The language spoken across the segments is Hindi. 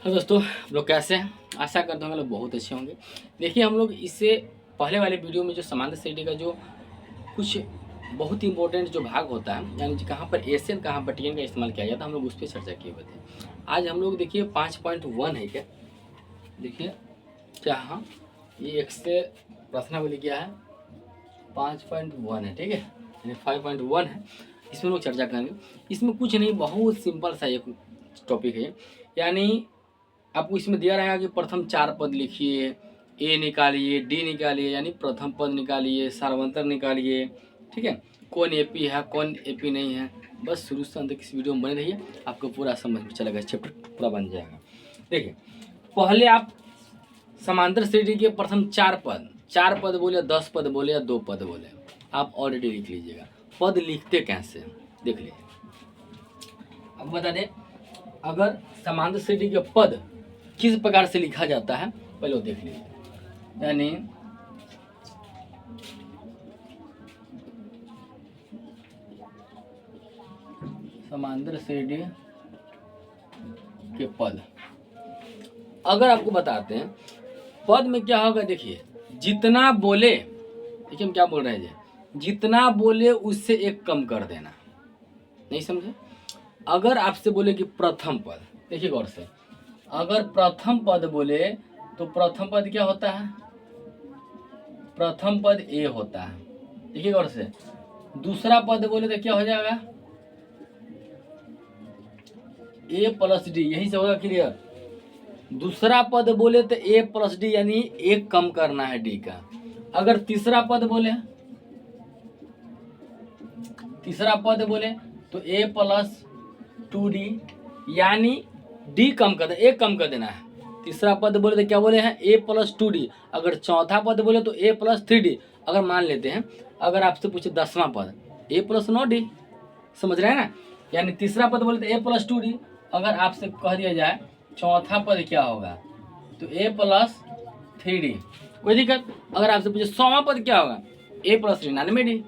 हाँ दोस्तों, आप लोग कैसे हैं? आशा करता हूँ कि लोग बहुत अच्छे होंगे। देखिए, हम लोग इससे पहले वाले वीडियो में जो समांतर श्रेणी का जो कुछ बहुत ही इंपॉर्टेंट जो भाग होता है, यानी कि कहाँ पर एशियन कहाँ पर टीएन का इस्तेमाल किया जाता है, हम लोग उस पर चर्चा किए हुए थे। आज हम लोग देखिए 5.1 है क्या, देखिए क्या, हाँ ये एक से प्रश्नावली क्या है 5.1 है, ठीक है, यानी 5.1 है। इसमें लोग चर्चा करेंगे। इसमें कुछ नहीं, बहुत सिंपल सा एक टॉपिक है। यानी आपको इसमें दिया रहेगा कि प्रथम 4 पद लिखिए, ए निकालिए, डी निकालिए, यानी प्रथम पद निकालिए, सार्वंतर निकालिए, ठीक है, कौन एपी है कौन एपी नहीं है। बस शुरू से अंत तक इस वीडियो में बने रहिए, आपको पूरा समझ में चलेगा, चैप्टर पूरा बन जाएगा। देखिए, पहले आप समांतर श्रेणी के प्रथम 4 पद बोले, 10 पद बोले या 2 पद बोले, आप ऑलरेडी लिख लीजिएगा। पद लिखते कैसे देख लीजिए। अब बता दें, अगर समांतर श्रेणी के पद किस प्रकार से लिखा जाता है पहले वो देख लीजिए। यानी समांतर श्रेणी के पद, अगर आपको बताते हैं पद में क्या होगा, देखिए जितना बोले, देखिए हम क्या बोल रहे हैं, जितना बोले उससे एक कम कर देना। नहीं समझे? अगर आपसे बोले कि प्रथम पद, देखिए गौर से, अगर प्रथम पद बोले तो प्रथम पद क्या होता है, प्रथम पद ए होता है। देखिए गौर से, दूसरा पद बोले तो क्या हो जाएगा, ए प्लस डी, यही से होगा क्लियर। दूसरा पद बोले तो ए प्लस डी, यानी एक कम करना है डी का। अगर तीसरा पद बोले, तीसरा पद बोले तो ए प्लस 2d, यानी डी कम कर देना, एक कम कर देना है। तीसरा पद बोले तो क्या बोले हैं, ए प्लस 2d। अगर चौथा पद बोले तो ए प्लस 3d। अगर मान लेते हैं, अगर आपसे पूछे 10वां पद, ए प्लस 9d, समझ रहे हैं ना। यानी तीसरा पद बोले तो ए प्लस 2d। अगर आपसे कह दिया जाए चौथा पद क्या होगा, तो ए प्लस 3d, कोई दिक्कत। अगर आपसे पूछे 100वां पद क्या होगा, ए प्लस 99d।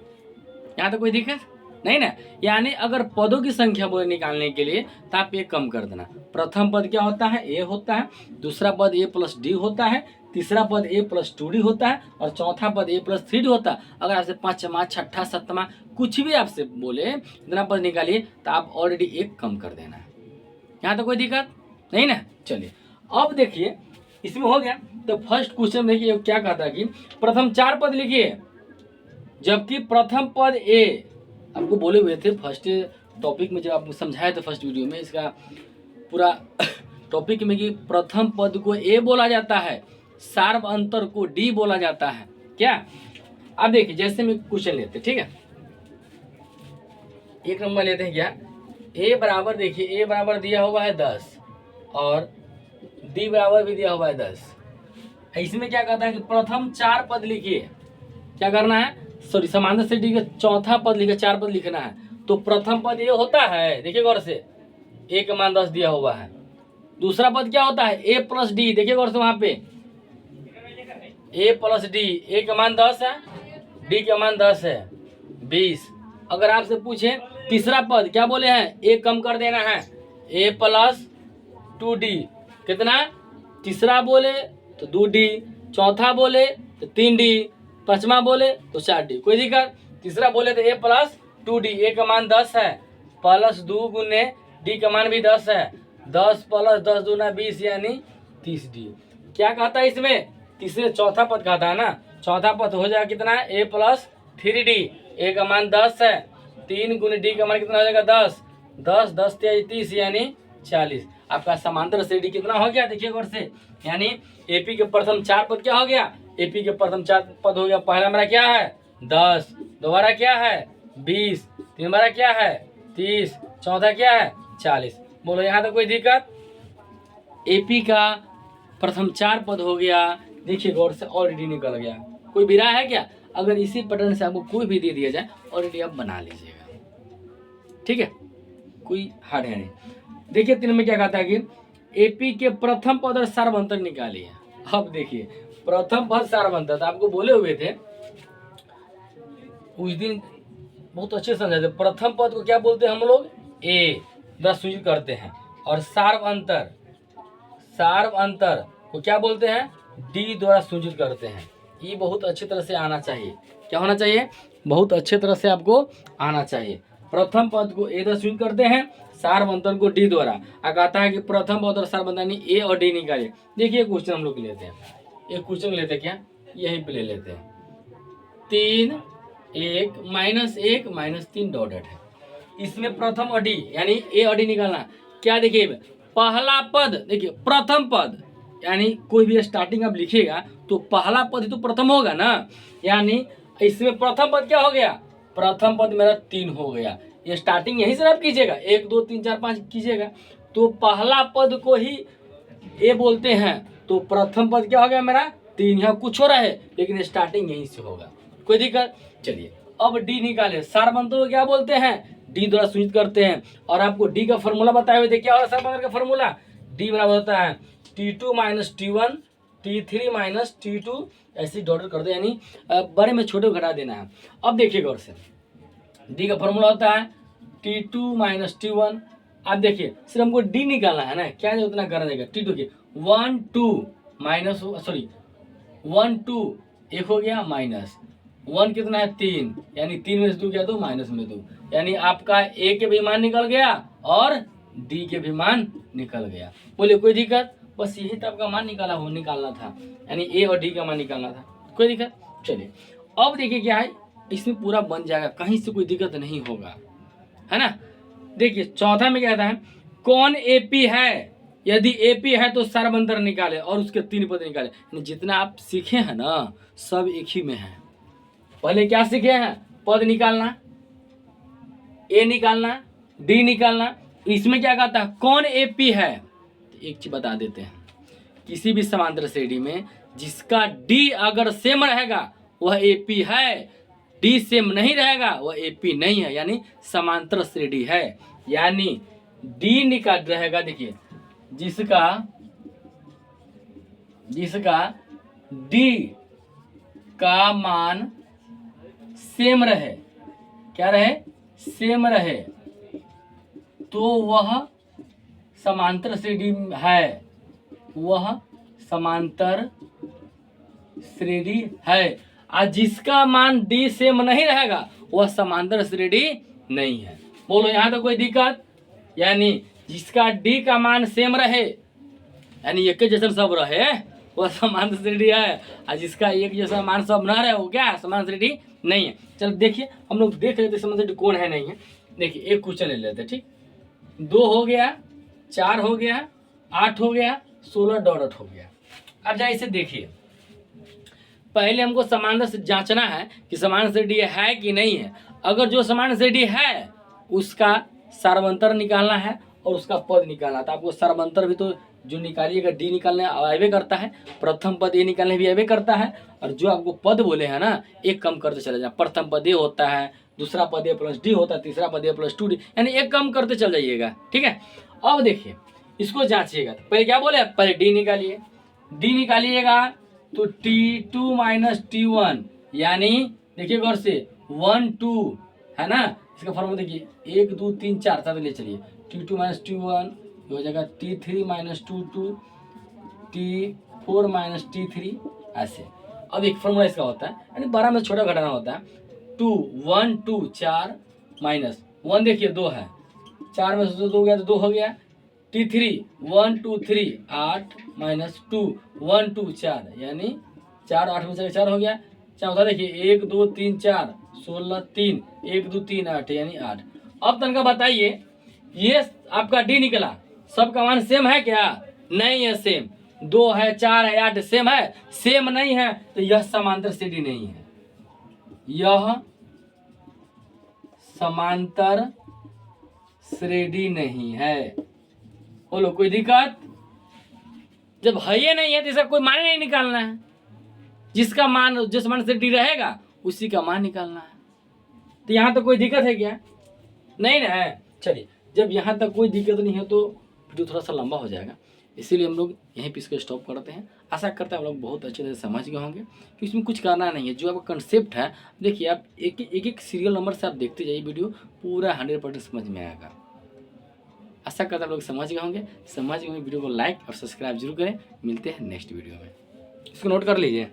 यहाँ तो कोई दिक्कत नहीं ना। यानी अगर पदों की संख्या बोले निकालने के लिए तो आप एक कम कर देना। प्रथम पद क्या होता है, ए होता है। दूसरा पद ए प्लस डी होता है। तीसरा पद ए प्लस 2d होता है। और चौथा पद ए प्लस 3d होता है। अगर आपसे 5वां 6ठा 7वां कुछ भी आपसे बोले इतना पद निकालिए तो आप ऑलरेडी एक कम कर देना है। यहाँ तो कोई दिक्कत नहीं ना। चलिए अब देखिए, इसमें हो गया। तो फर्स्ट क्वेश्चन देखिए क्या कहता है कि प्रथम 4 पद लिखिए, जबकि प्रथम पद ए आपको बोले हुए थे फर्स्ट टॉपिक में, जब आपको समझाया था फर्स्ट वीडियो में इसका पूरा टॉपिक में, कि प्रथम पद को ए बोला जाता है, सार्व अंतर को डी बोला जाता है। क्या? अब देखिए, जैसे में क्वेश्चन लेते, ठीक है, एक नंबर लेते हैं क्या, ए बराबर, देखिए ए बराबर दिया हुआ है 10 और डी बराबर भी दिया हुआ है 10। इसमें क्या कहता है कि प्रथम 4 पद लिखिए। क्या करना है, सॉरी, समांतर श्रेणी का चौथा पद लिखा, 4 पद लिखना है। तो प्रथम पद ये होता है, देखिए गौर से, ए का मान 10 दिया हुआ है। दूसरा पद क्या होता है, ए प्लस डी, देखिए गौर से, वहां पे ए प्लस डी, ए का मान 10 है, डी का मान 10 है, 20। अगर आपसे पूछे तीसरा पद क्या बोले हैं, ए कम कर देना है, ए प्लस 2d, कितना, तीसरा बोले तो 2d, चौथा बोले तो 3d, 5वां बोले तो 4d, कोई दिक्कत। तीसरा बोले तो ए प्लस 2d, ए का मान 10 है, प्लस 2 गुने डी का मान भी 10 है, 10 प्लस 10 दूना 20, यानी 30d। क्या कहता है इसमें, तीसरे चौथा पद कहता है ना, चौथा पद हो जाएगा कितना, ए प्लस 3d, ए का मान 10 है, 3 गुने डी का मान कितना हो जाएगा 10, 10 10 30, यानी 40। आपका समांतर श्रेणी कितना हो गया, देखिए गौर से, यानी एपी के प्रथम 4 पद क्या हो गया, एपी के प्रथम 4 पद हो गया। पहला हमारा क्या है 10, दोबारा क्या है 20, तीसरा क्या है 30, चौथा क्या है 40। बोलो यहाँ तो कोई दिक्कत। एपी का प्रथम 4 पद हो गया, देखिए गौर से, ऑलरेडी निकल गया। कोई भी राय है क्या? अगर इसी पैटर्न से आपको कोई भी दे दिया जाए, ऑलरेडी आप बना लीजिएगा, ठीक है, कोई हार्ड है नहीं। देखिए 3 में क्या कहता है कि एपी के प्रथम पद और सार्वंतर निकालिए। अब देखिए, प्रथम पद सार्वंतर आपको बोले हुए थे उस दिन, बहुत अच्छे समझे थे। प्रथम पद को क्या बोलते हैं हम लोग, ए, 10 सूचित करते हैं। और सार्वंतर, सार्व अंतर को क्या बोलते हैं, डी द्वारा सूचित करते हैं। ये बहुत अच्छी तरह से आना चाहिए। क्या होना चाहिए, बहुत अच्छे तरह से आपको आना चाहिए। प्रथम पद को ए द्वारा सूचित करते हैं, सार्व अंतर को डी द्वारा। कहता है कि प्रथम पद और सार्व अंतर ए और डी निकालिए। देखिए क्वेश्चन हम लोग लेते हैं, एक क्वेश्चन लेते हैं, क्या यहीं पे ले लेते हैं। 3 1 -1 -3 डॉटेड है। इसमें प्रथम और डी यानी ए और डी निकालना। क्या देखिए, पहला पद देखिए, प्रथम पद यानी कोई भी स्टार्टिंग आप लिखिएगा तो पहला पद ही तो प्रथम होगा ना। यानी इसमें प्रथम पद क्या हो गया, प्रथम पद मेरा 3 हो गया। ये स्टार्टिंग यहीं से आप कीजिएगा, 1 2 3 4 5 कीजिएगा तो पहला पद को ही ए बोलते हैं। तो प्रथम पद क्या हो गया मेरा 3। यहाँ कुछ हो रहा है लेकिन स्टार्टिंग यहीं से होगा, कोई दिक्कत। चलिए अब डी निकाले। सार्व अंतर को क्या बोलते हैं, डी द्वारा सूचित करते हैं। और आपको डी का फॉर्मूला बताए हुए थे, क्या होगा सार्व अंतर का फॉर्मूला, डी बराबर होता है T2 - T1 T3 - T2 ऐसे डॉट कर दो, यानी बड़े में छोटे को घटा देना है। अब देखिए गौर से, डी का फॉर्मूला होता है T2 - T1। आप देखिए सिर्फ हमको डी निकालना है ना, क्या उतना करना देगा। T2 के 1 2 माइनस 1 2 एक हो गया, माइनस 1 कितना है 3, यानी 3 में से 2 क्या 2 माइनस में 2, यानी आपका ए के भी मान निकल गया और डी के भी मान निकल गया। बोले कोई दिक्कत, बस यही तो आपका मान निकालना था, यानी ए और डी का मान निकालना था, कोई दिक्कत। चलिए अब देखिए क्या है, इसमें पूरा बन जाएगा, कहीं से कोई दिक्कत नहीं होगा, है ना। देखिए चौथा में क्या कहता है, कौन एपी है, यदि एपी है तो सार्व अंतर निकाले और उसके 3 पद निकाले। यानी जितना आप सीखे हैं ना सब एक ही में है। पहले क्या सीखे हैं, पद निकालना, ए निकालना, डी निकालना। इसमें क्या कहता है, कौन एपी है। तो एक चीज बता देते हैं, किसी भी समांतर श्रेणी में जिसका डी अगर सेम रहेगा वह एपी है, डी सेम नहीं रहेगा वह एपी नहीं है, यानी समांतर श्रेणी है। यानी डी निकाल रहेगा, देखिए जिसका डी का मान सेम रहे, क्या रहे, सेम रहे, तो वह समांतर श्रेणी है, वह समांतर श्रेणी है। और जिसका मान डी सेम नहीं रहेगा वह समांतर श्रेणी नहीं है। बोलो यहाँ तो कोई दिक्कत, यानी जिसका डी का मान सेम रहे यानी एक जैसा सब रहे वह समांतर श्रेणी है, और जिसका एक जैसा मान सब न रहे वो क्या समांतर श्रेणी नहीं है। चलो देखिए हम लोग देख लेते समांतर श्रेणी कौन है नहीं है। देखिए एक क्वेश्चन ले लेते हैं, ठीक, 2 हो गया, 4 हो गया, 8 हो गया, 16 डॉट हो गया। अब जरा इसे देखिए, पहले हमको समांतर से जांचना है कि समांतर श्रेणी है कि नहीं है। अगर जो समांतर श्रेणी है उसका सार्वंतर निकालना है और उसका पद निकालना। तो आपको सार्वंतर भी तो जो निकालिएगा डी निकालने आवे करता है, प्रथम पद ए निकालने भी आवे करता है, और जो आपको पद बोले हैं ना एक कम करते चले जाए। प्रथम पद ए होता है, दूसरा पद ए प्लस डी होता है, तीसरा पद ए प्लस 2d, यानी एक कम करते चल जाइएगा, ठीक है। अब देखिए इसको जांचिएगा, तो पहले क्या बोले, पहले डी निकालिए। डी निकालिएगा तो T2 - T1 यानी देखिए गौर से 1 2 है ना। इसका फॉर्मूला देखिए 1 2 3 4 साथ ले चलिए, T2 - T1 हो जाएगा T3 - 2 2 T4 - T3 ऐसे। अब एक फॉर्मूला इसका होता है, यानी 12 में छोटा घटाना होता है। 2 1 2 4 माइनस 1 देखिए 2 है, 4 में से 2 गया तो 2 हो गया। T3 1 2 3 8 माइनस 2 1 2 4 यानी 4 8 में से 4 हो गया। चौथा देखिए 1 2 3 4 16 3 1 2 3 8 यानी 8। अब तनका बताइए ये आपका डी निकला, सबका मान सेम है क्या, नहीं है सेम। 2 है 4 है 8 सेम है, सेम नहीं है तो यह समांतर श्रेणी नहीं है, यह समांतर श्रेणी नहीं है। बोलो कोई दिक्कत, जब है ये नहीं है तो इसका कोई मान नहीं निकालना है, जिसका मान जिस मान से डी रहेगा उसी का मान निकालना है। तो यहाँ तक कोई दिक्कत है क्या, नहीं ना है। चलिए जब यहाँ तक कोई दिक्कत नहीं है तो वीडियो थोड़ा सा लंबा हो जाएगा, इसीलिए हम लोग यहीं पे इसको स्टॉप करते हैं। आशा करते हैं आप लोग बहुत अच्छे से समझ गए होंगे कि इसमें कुछ करना नहीं है। जो आपका कंसेप्ट है देखिए, आप एक एक सीरियल नंबर से आप देखते जाइए, वीडियो पूरा 100% समझ में आएगा। आशा करता आप लोग समझ गए होंगे। समझ गए वीडियो को लाइक और सब्सक्राइब जरूर करें। मिलते हैं नेक्स्ट वीडियो में। इसको नोट कर लीजिए।